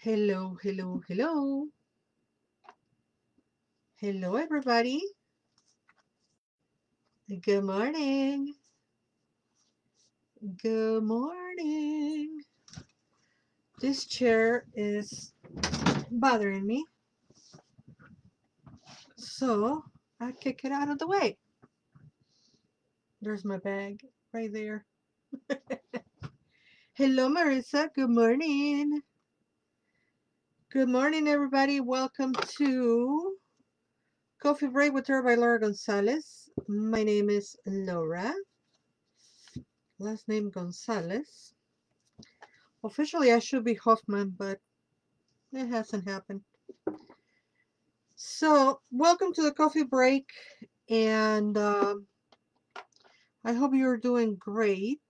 Hello, hello, hello. Hello, everybody. Good morning. Good morning. This chair is bothering me, so I kick it out of the way. There's my bag right there. Hello, Marissa. Good morning. Good morning, everybody. Welcome to Coffee Break with her by Laura González. My name is Laura. Last name González. Officially, I should be Hoffman, but it hasn't happened. So, welcome to the coffee break, and I hope you're doing great.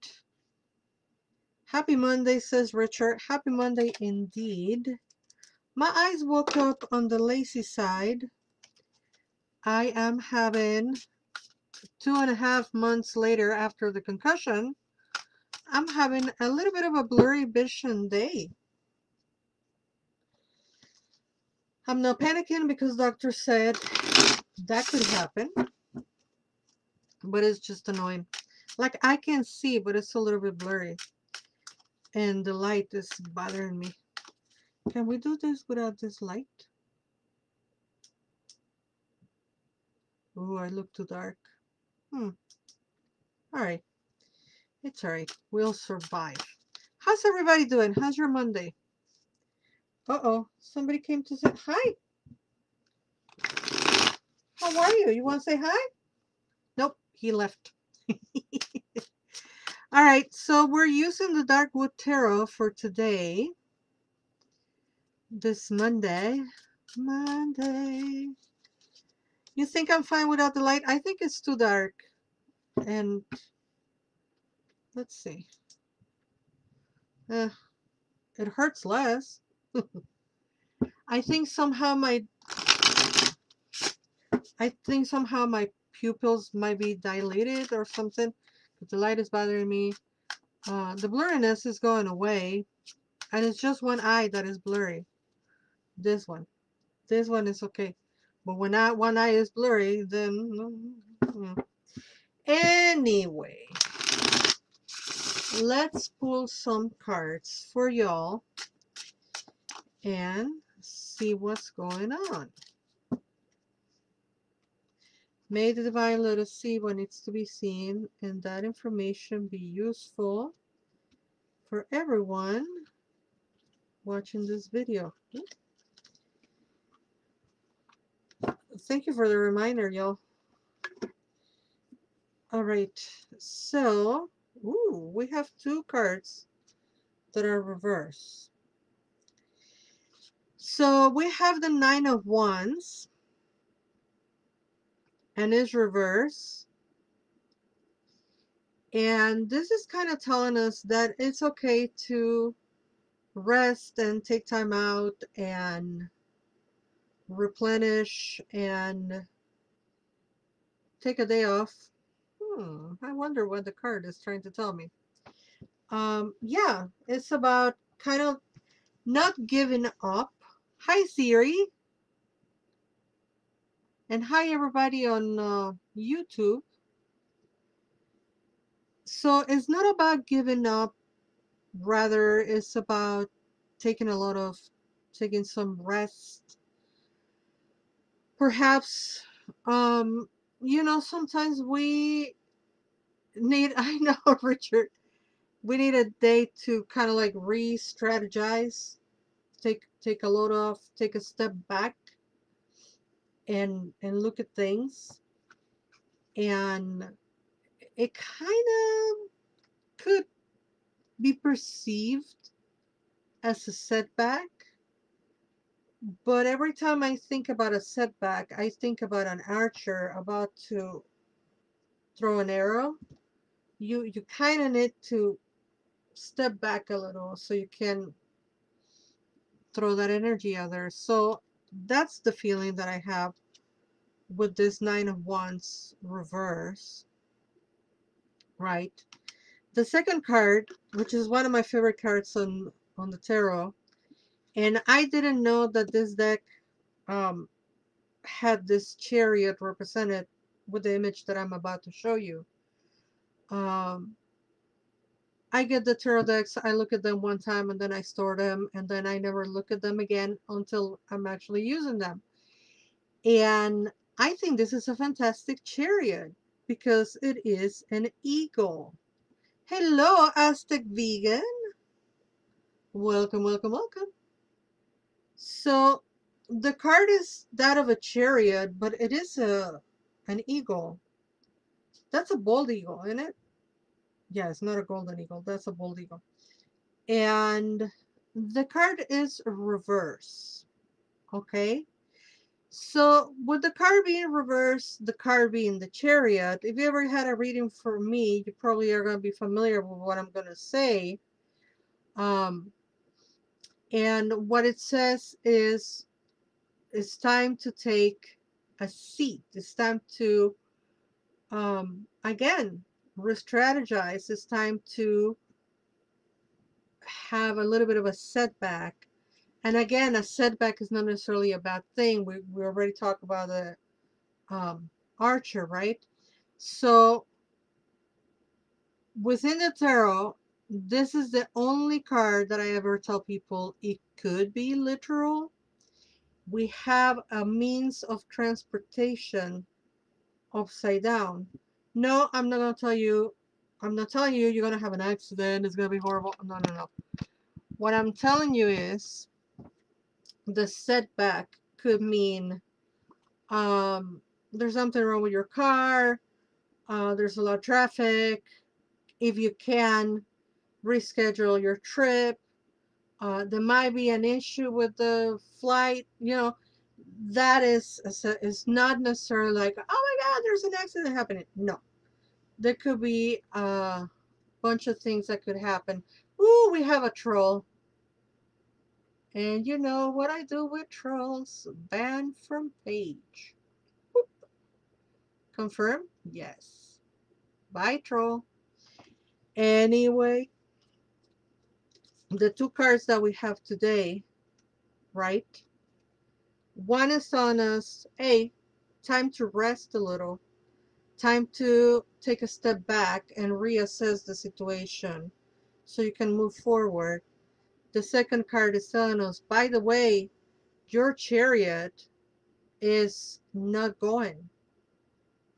Happy Monday, says Richard. Happy Monday indeed. My eyes woke up on the lazy side. I am having 2.5 months later after the concussion. I'm having a little bit of a blurry vision day. I'm not panicking because doctor said that could happen, but it's just annoying. Like I can see, but it's a little bit blurry. And the light is bothering me. Can we do this without this light? Oh, I look too dark. Alright. It's alright. We'll survive. How's everybody doing? How's your Monday? Uh-oh. Somebody came to say hi. How are you? You want to say hi? Nope. He left. Alright. So we're using the Darkwood Tarot for today. This Monday. You think I'm fine without the light? I think it's too dark. And let's see. It hurts less. I think somehow my pupils might be dilated or something. But the light is bothering me. The blurriness is going away, and it's just one eye that is blurry. This one is okay, but when one eye is blurry, then anyway, let's pull some cards for y'all and see what's going on. May the divine let us see what needs to be seen, and that information be useful for everyone watching this video. Thank you for the reminder, y'all. All right, so we have two cards that are reversed. So we have the Nine of Wands, and is reversed. And this is kind of telling us that it's okay to rest and take time out and replenish and take a day off. I wonder what the card is trying to tell me. Yeah, it's about kind of not giving up. Hi, Siri. And hi, everybody on YouTube. So it's not about giving up. Rather, it's about taking some rest. Perhaps, sometimes we need, I know, Richard, we need a day to kind of like re-strategize, take a load off, take a step back and look at things. And it kind of could be perceived as a setback, but every time I think about a setback, I think about an archer about to throw an arrow. You kind of need to step back a little so you can throw that energy out there. So that's the feeling that I have with this Nine of Wands reverse, right? The second card, which is one of my favorite cards on the tarot, And I didn't know that this deck um, had this chariot represented with the image that I'm about to show you. Um, I get the tarot decks, I look at them one time and then I store them and then I never look at them again until I'm actually using them. And I think this is a fantastic chariot because it is an eagle. Hello, Aztec Vegan. Welcome, welcome, welcome. So the card is that of a chariot, but it is an eagle. That's a bald eagle, isn't it? Yeah, it's not a golden eagle. That's a bald eagle. And the card is reverse. Okay. So with the card being reversed, the card being the chariot, if you ever had a reading for me, you probably are going to be familiar with what I'm going to say. Um, and what it says is it's time to take a seat. It's time to, again, re-strategize. It's time to have a little bit of a setback. And again, a setback is not necessarily a bad thing. We already talked about the archer, right? So within the tarot, this is the only card that I ever tell people it could be literal. We have a means of transportation upside down. No, I'm not going to tell you. I'm not telling you you're going to have an accident. It's going to be horrible. No, no, no. What I'm telling you is the setback could mean there's something wrong with your car. There's a lot of traffic. If you can, reschedule your trip. There might be an issue with the flight. You know, that is not necessarily like, oh my God, there's an accident happening. No, there could be a bunch of things that could happen. Ooh, we have a troll. And you know what I do with trolls? Ban from page. Whoop. Confirm? Yes. Bye, troll. Anyway, the two cards that we have today, right? One is telling us, hey, time to rest a little, time to take a step back and reassess the situation so you can move forward. The second card is telling us, by the way, your chariot is not going.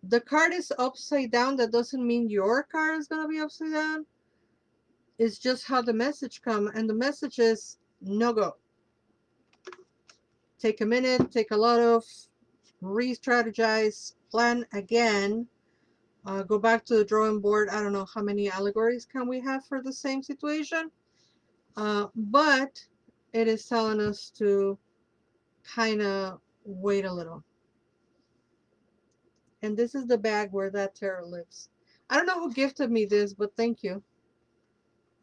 The card is upside down. That doesn't mean your card is going to be upside down. It's just how the message comes. And the message is no go. Take a minute, take a lot of, re-strategize, plan again, go back to the drawing board. I don't know how many allegories can we have for the same situation, but it is telling us to kind of wait a little. And this is the bag where that tarot lives. I don't know who gifted me this, but thank you.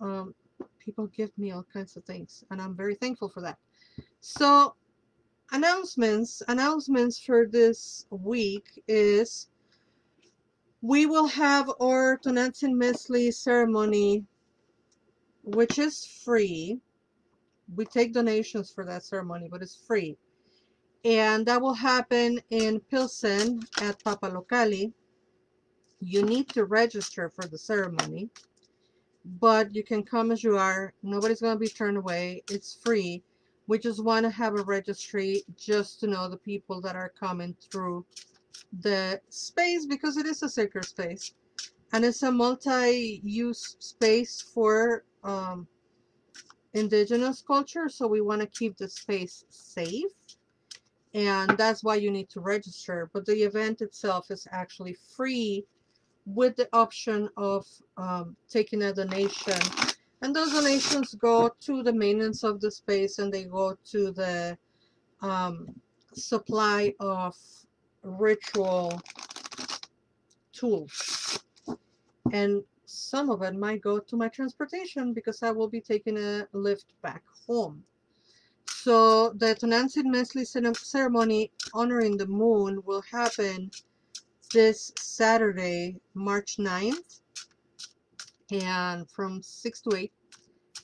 Um, People give me all kinds of things, and I'm very thankful for that. So announcements for this week is we will have our Tonantzin Mesli ceremony, which is free. We take donations for that ceremony, but it's free. And that will happen in Pilsen at Papalocali. You need to register for the ceremony, but you can come as you are. Nobody's going to be turned away. It's free. We just want to have a registry just to know the people that are coming through the space, because it is a sacred space. And it's a multi-use space for indigenous culture, so we want to keep the space safe, and that's why you need to register. But the event itself is actually free with the option of taking a donation, and those donations go to the maintenance of the space, and they go to the supply of ritual tools, and some of it might go to my transportation because I will be taking a lift back home. So the Tonantzin Mesli ceremony honoring the moon will happen this Saturday, March 9th, and from 6 to 8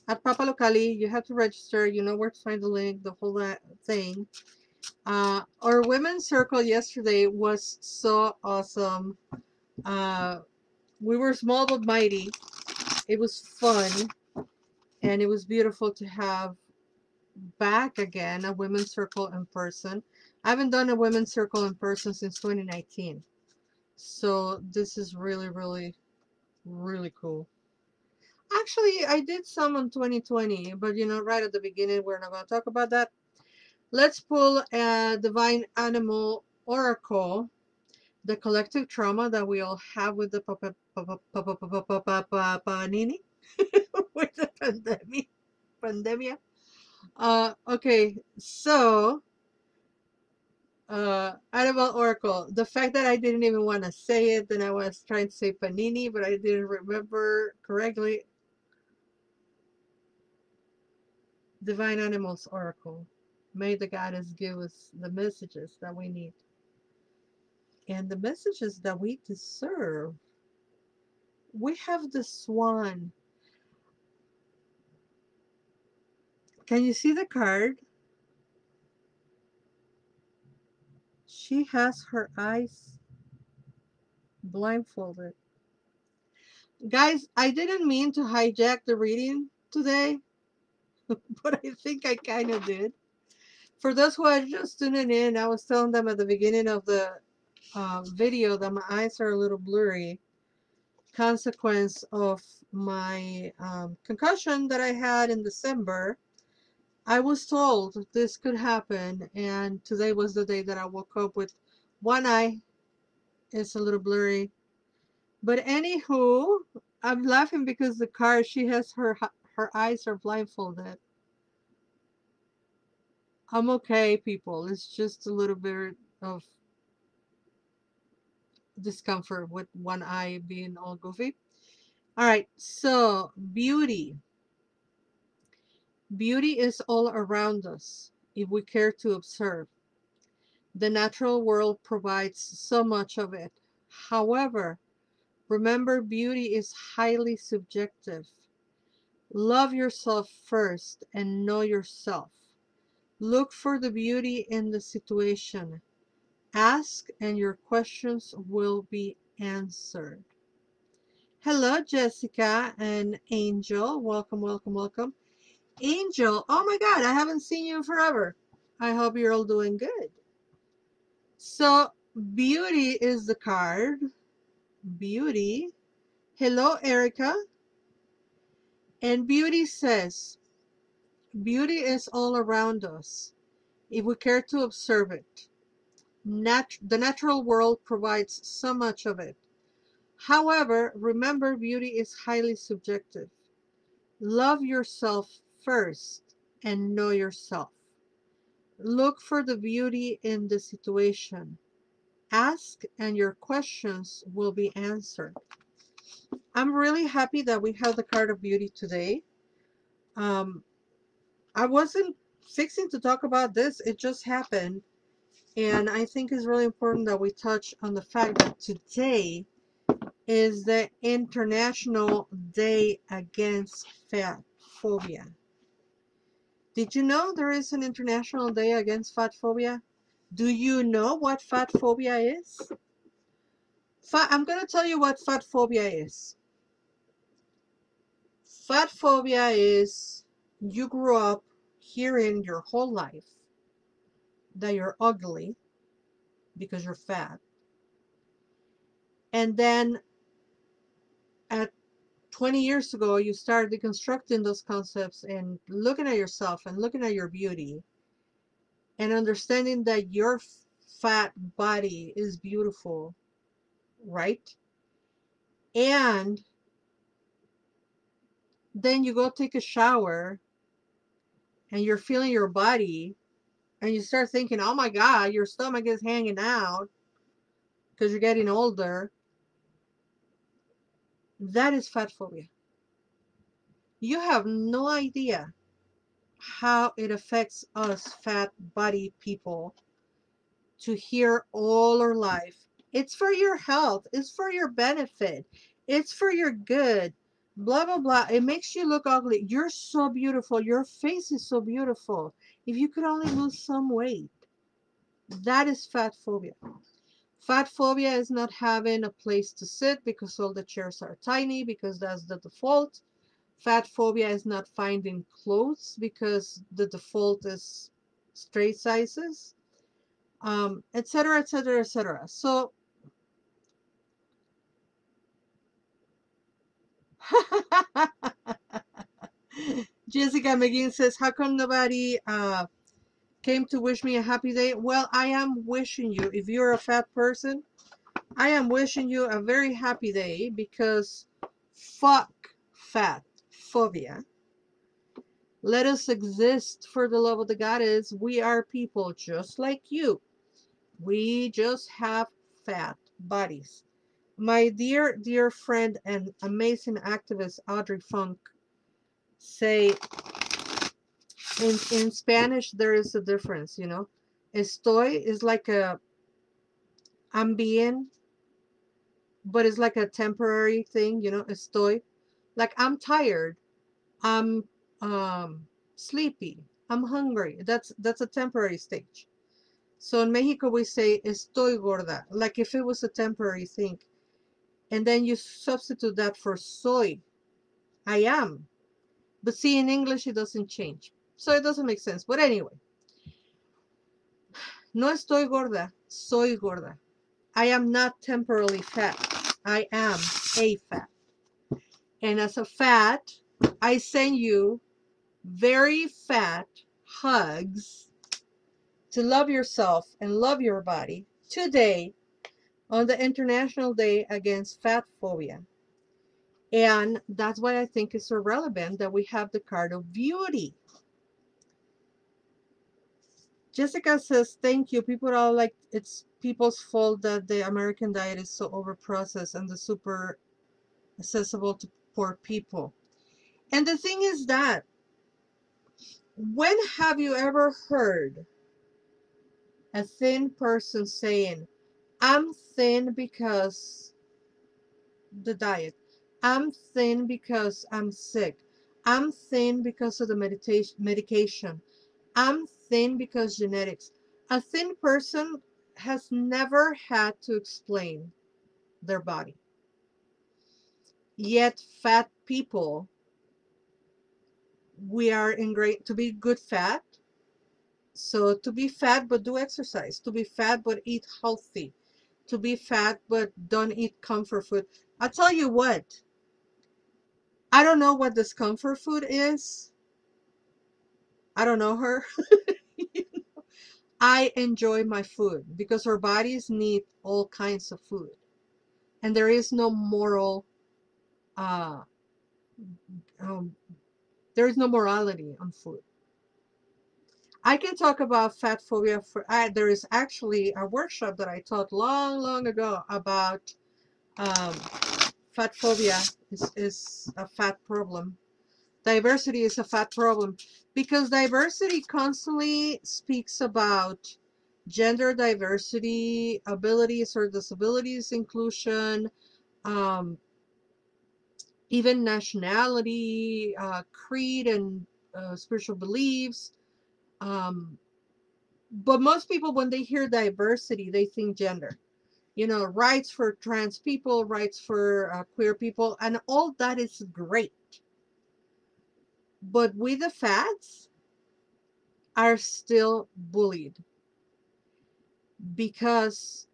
at Papa Locali. You have to register. You know where to find the link, the whole thing. Our women's circle yesterday was so awesome. We were small but mighty. It was fun, and it was beautiful to have back again a women's circle in person. I haven't done a women's circle in person since 2019. So this is really, really, really cool. Actually, I did some in 2020, but you know, right at the beginning, we're not going to talk about that. Let's pull a divine animal oracle, the collective trauma that we all have with the panini, with the pandemia. Okay, so animal oracle. The fact that I didn't even want to say it, then I was trying to say panini, but I didn't remember correctly. Divine Animals Oracle. May the goddess give us the messages that we need and the messages that we deserve. We have the swan. Can you see the card? She has her eyes blindfolded. Guys, I didn't mean to hijack the reading today, but I think I kind of did. For those who are just tuning in, I was telling them at the beginning of the video that my eyes are a little blurry, consequence of my concussion that I had in December. I was told this could happen, and today was the day that I woke up with one eye. It's a little blurry. But anywho, I'm laughing because the car, she has her eyes are blindfolded. I'm okay, people. It's just a little bit of discomfort with one eye being all goofy. All right, so beauty. Beauty is all around us if we care to observe. The natural world provides so much of it. However, remember beauty is highly subjective. Love yourself first and know yourself. Look for the beauty in the situation. Ask and your questions will be answered. Hello, Jessica and Angel. Welcome, welcome, welcome. Angel, oh my God, I haven't seen you in forever. I hope you're all doing good. So, beauty is the card. Beauty. Hello, Erica. And beauty says, beauty is all around us if we care to observe it. The natural world provides so much of it. However, remember beauty is highly subjective. Love yourself first and know yourself. Look for the beauty in the situation. Ask and your questions will be answered. I'm really happy that we have the card of beauty today. Um, I wasn't fixing to talk about this, it just happened. And I think it's really important that we touch on the fact that today is the International Day Against Fat Phobia. Did you know there is an International Day Against Fat Phobia? Do you know what fat phobia is? I'm going to tell you what fat phobia is. Fat phobia is you grew up hearing your whole life that you're ugly because you're fat. And then at 20 years ago, you started deconstructing those concepts and looking at yourself and looking at your beauty and understanding that your fat body is beautiful, right? And then you go take a shower and you're feeling your body and you start thinking, oh my God, your stomach is hanging out because you're getting older. That is fat phobia. You have no idea how it affects us fat body people to hear all our life. It's for your health. It's for your benefit. It's for your good. blah blah blah. It makes you look ugly. You're so beautiful. Your face is so beautiful. If you could only lose some weight. That is fat phobia. Fat phobia is not having a place to sit because all the chairs are tiny, because that's the default. Fat phobia is not finding clothes because the default is straight sizes, etc., etc., etc. So, Jessica McGinn says, "How come nobody came to wish me a happy day?" Well, I am wishing you, if you're a fat person, I am wishing you a very happy day because fuck fat phobia. Let us exist for the love of the goddess. We are people just like you. We just have fat bodies. My dear, dear friend and amazing activist Audrey Funk say in Spanish there is a difference, you know. Estoy is like a I'm being, but it's like a temporary thing, you know. Estoy, like I'm tired, I'm sleepy, I'm hungry. That's a temporary stage. So in Mexico we say estoy gorda, like if it was a temporary thing. And then you substitute that for soy, I am. But see, in English it doesn't change. So it doesn't make sense. But anyway, no estoy gorda, soy gorda. I am not temporarily fat. I am a fat. And as a fat, I send you very fat hugs to love yourself and love your body today on the International Day Against Fat Phobia. And that's why I think it's so relevant that we have the card of beauty. Jessica says, thank you. People are like, it's people's fault that the American diet is so overprocessed and the super accessible to poor people. And the thing is that, when have you ever heard a thin person saying, I'm thin because the diet. I'm thin because I'm sick. I'm thin because of the medication. I'm thin because genetics. A thin person has never had to explain their body. Yet fat people, we are ingrained to be good fat. So to be fat but do exercise, to be fat but eat healthy, to be fat but don't eat comfort food. I'll tell you what, I don't know what this comfort food is. I don't know her. I enjoy my food because our bodies need all kinds of food. And there is no moral, uh, um, there is no morality on food. I can talk about fat phobia for, there is actually a workshop that I taught long, long ago about um, fat phobia is a fat problem. Diversity is a fat problem because diversity constantly speaks about gender diversity, abilities or disabilities inclusion, um, even nationality, creed, and spiritual beliefs. Um, but most people, when they hear diversity, they think gender. You know, rights for trans people, rights for queer people, and all that is great. But we, the fats, are still bullied because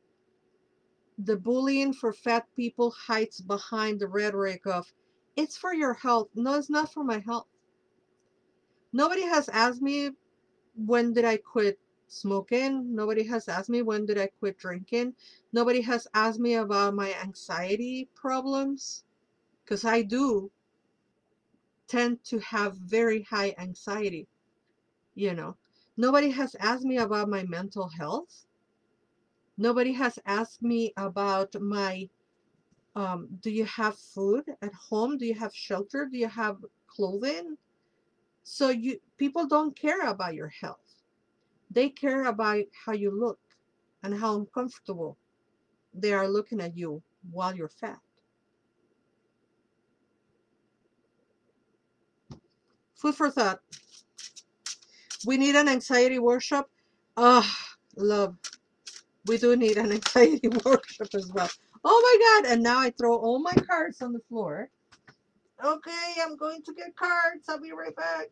the bullying for fat people hides behind the rhetoric of, it's for your health. No, it's not for my health. Nobody has asked me when did I quit smoking. Nobody has asked me when did I quit drinking. Nobody has asked me about my anxiety problems because I do tend to have very high anxiety, you know. Nobody has asked me about my mental health. Nobody has asked me about my, do you have food at home? Do you have shelter? Do you have clothing? So people don't care about your health. They care about how you look and how uncomfortable they are looking at you while you're fat. Food for thought. We need an anxiety workshop. Ah, love. We do need an anxiety workshop as well. Oh my God. And now I throw all my cards on the floor. Okay, I'm going to get cards. I'll be right back.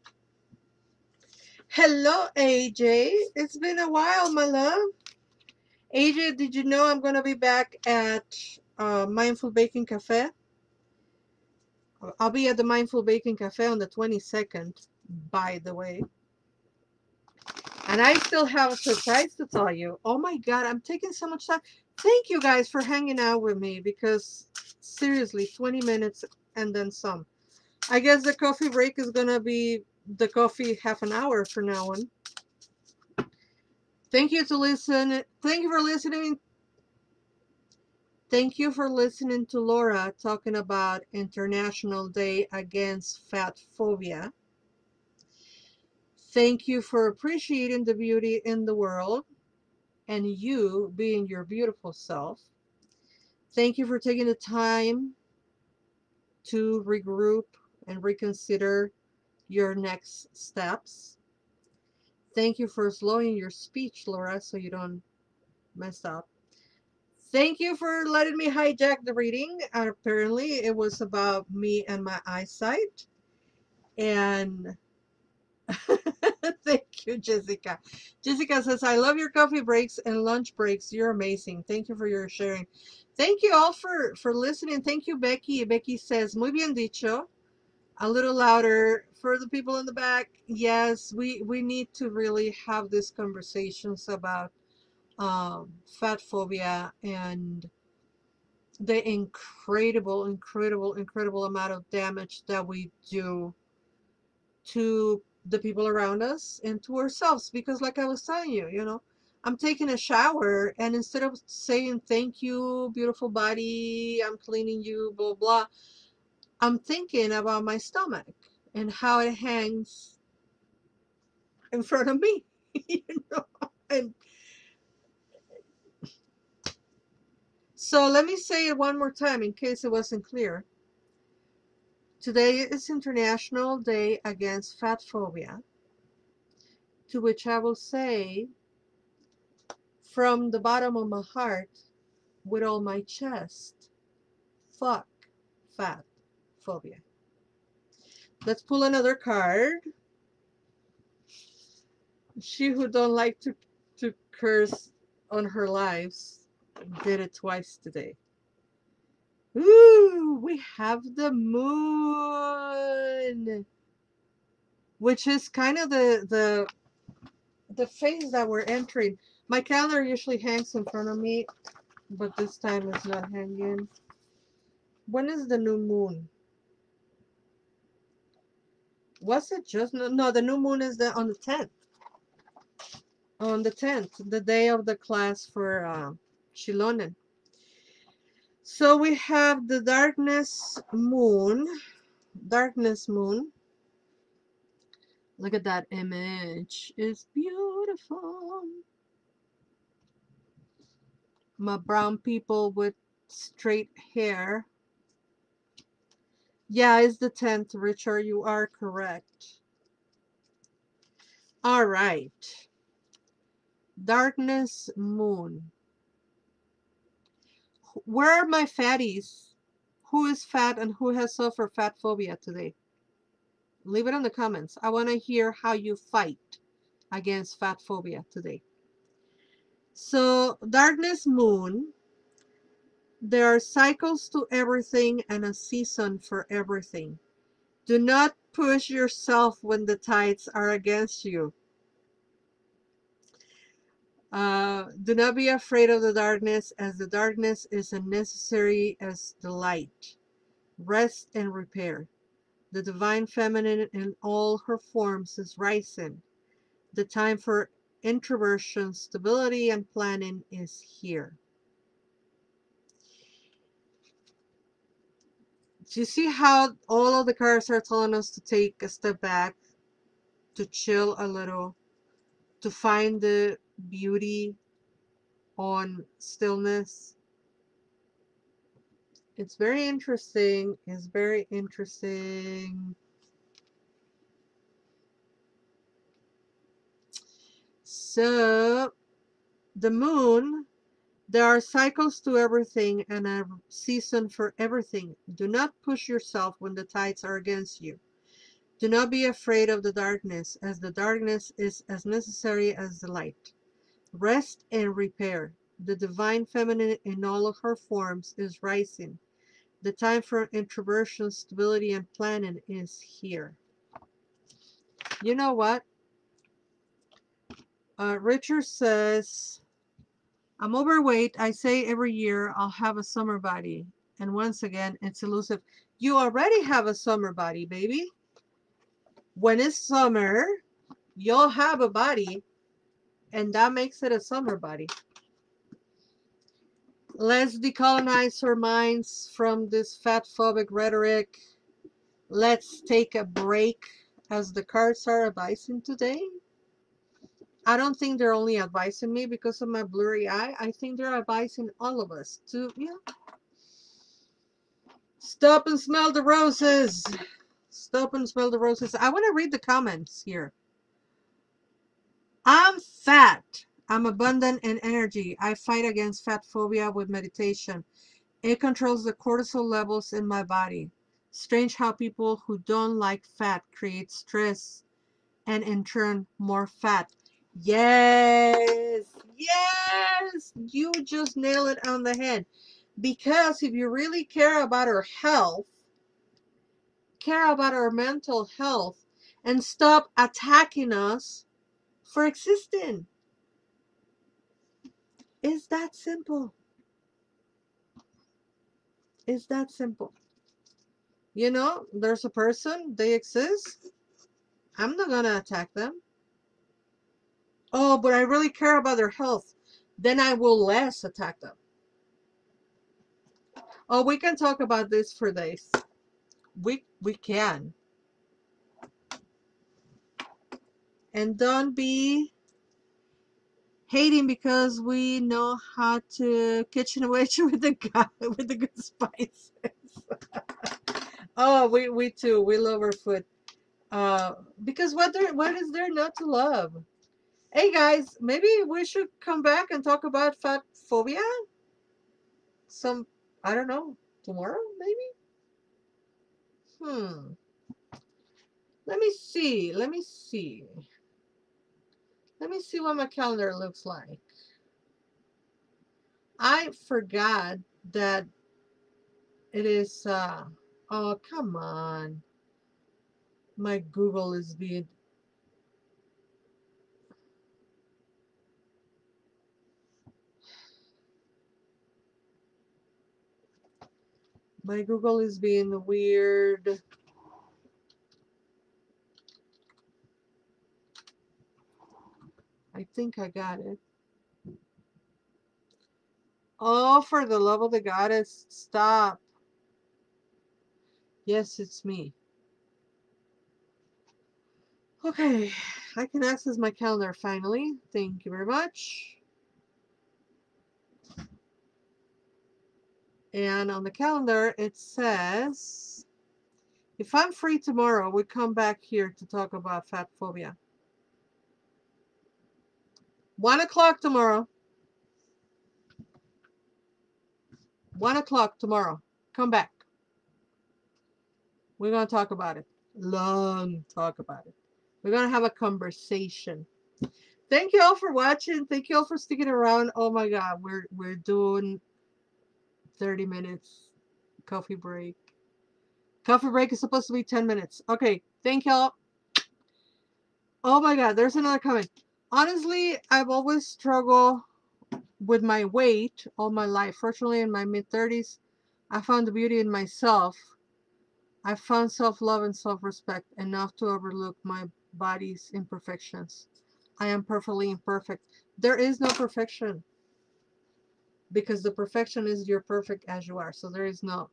Hello, AJ. It's been a while, my love. AJ, did you know I'm going to be back at Mindful Baking Cafe? I'll be at the Mindful Baking Cafe on the 22nd, by the way. And I still have a surprise to tell you. Oh my God, I'm taking so much time. Thank you guys for hanging out with me because seriously, 20 minutes and then some. I guess the coffee break is going to be the coffee half an hour from now on. Thank you to listen. Thank you for listening. Thank you for listening to Laura talking about International Day Against Fat Phobia. Thank you for appreciating the beauty in the world and you being your beautiful self. Thank you for taking the time to regroup and reconsider your next steps. Thank you for slowing your speech, Laura, so you don't mess up. Thank you for letting me hijack the reading. Apparently, it was about me and my eyesight. And thank you, Jessica. Jessica says, I love your coffee breaks and lunch breaks. You're amazing. Thank you for your sharing. Thank you all for listening. Thank you, Becky. Becky says, muy bien dicho. A little louder for the people in the back. Yes, we need to really have these conversations about fat phobia and the incredible amount of damage that we do to the people around us and to ourselves. Because like I was telling you, I'm taking a shower and instead of saying thank you, beautiful body, I'm cleaning you, blah blah, I'm thinking about my stomach and how it hangs in front of me. you know and so let me say it one more time in case it wasn't clear. Today is International Day Against Fat Phobia, to which I will say from the bottom of my heart, with all my chest, fuck fat phobia. Let's pull another card. She who don't like to curse on her lives did it twice today. Ooh, we have the moon, which is kind of the phase that we're entering. My calendar usually hangs in front of me, but this time it's not hanging. When is the new moon? Was it just no? The new moon is on the 10th. On the 10th, the day of the class for Shilonen. So we have the darkness moon. Darkness moon. Look at that image. It's beautiful. My brown people with straight hair. Yeah, it's the 10th, Richard. You are correct. All right. Darkness moon. Where are my fatties? Who is fat and who has suffered fat phobia today? Leave it in the comments. I want to hear how you fight against fat phobia today. So, darkness moon, there are cycles to everything and a season for everything. Do not push yourself when the tides are against you. Do not be afraid of the darkness, as the darkness is as necessary as the light. Rest and repair. The divine feminine in all her forms is rising. The time for introversion, stability, and planning is here. Do you see how all of the cards are telling us to take a step back, to chill a little, to find the beauty on stillness? It's very interesting. It's very interesting. So the moon, there are cycles to everything and a season for everything. Do not push yourself when the tides are against you. Do not be afraid of the darkness, as the darkness is as necessary as the light. Rest and repair. The divine feminine in all of her forms is rising. The time for introversion, stability, and planning is here. You know what? Richard says, I'm overweight. I say every year I'll have a summer body. And once again, it's elusive. You already have a summer body, baby. When it's summer, you'll have a body, and that makes it a summer body. Let's decolonize our minds from this fat phobic rhetoric. Let's take a break, as the cards are advising today. I don't think they're only advising me because of my blurry eye. I think they're advising all of us to, stop and smell the roses. Stop and smell the roses. I want to read the comments here. I'm fat. I'm abundant in energy. I fight against fat phobia with meditation. It controls the cortisol levels in my body. Strange how people who don't like fat create stress and in turn more fat. Yes, yes, you just nailed it on the head. Because if you really care about our health, care about our mental health, and stop attacking us for existing. It's that simple. It's that simple. You know, there's a person, they exist. I'm not gonna attack them. Oh, but I really care about their health. Then I will less attack them. Oh, we can talk about this for days. We can. And don't be hating because we know how to kitchen witch with the good spices. Oh, we too. We love our food. Because what is there not to love? Hey guys, maybe we should come back and talk about fat phobia. I don't know, tomorrow maybe. Let me see. Let me see. Let me see what my calendar looks like. I forgot that it is. Oh, come on. My Google is being. My Google is being weird. I think I got it. Oh, for the love of the goddess, stop. Yes, it's me. Okay, I can access my calendar finally. Thank you very much. And on the calendar, it says, if I'm free tomorrow, we come back here to talk about fat phobia. 1 o'clock tomorrow. 1 o'clock tomorrow. Come back. We're going to talk about it. Long talk about it. We're going to have a conversation. Thank you all for watching. Thank you all for sticking around. Oh my God, we're doing 30 minutes coffee break. Coffee break is supposed to be 10 minutes. Okay, thank y'all. Oh my God, there's another comment. Honestly, I've always struggled with my weight all my life. Fortunately, in my mid-30s, I found the beauty in myself. I found self-love and self-respect enough to overlook my body's imperfections. I am perfectly imperfect. There is no perfection, because the perfection is you're perfect as you are. So there is no,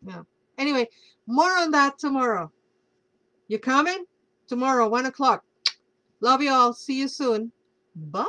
Anyway, more on that tomorrow. You coming? Tomorrow, 1 o'clock. Love you all. See you soon. Bye.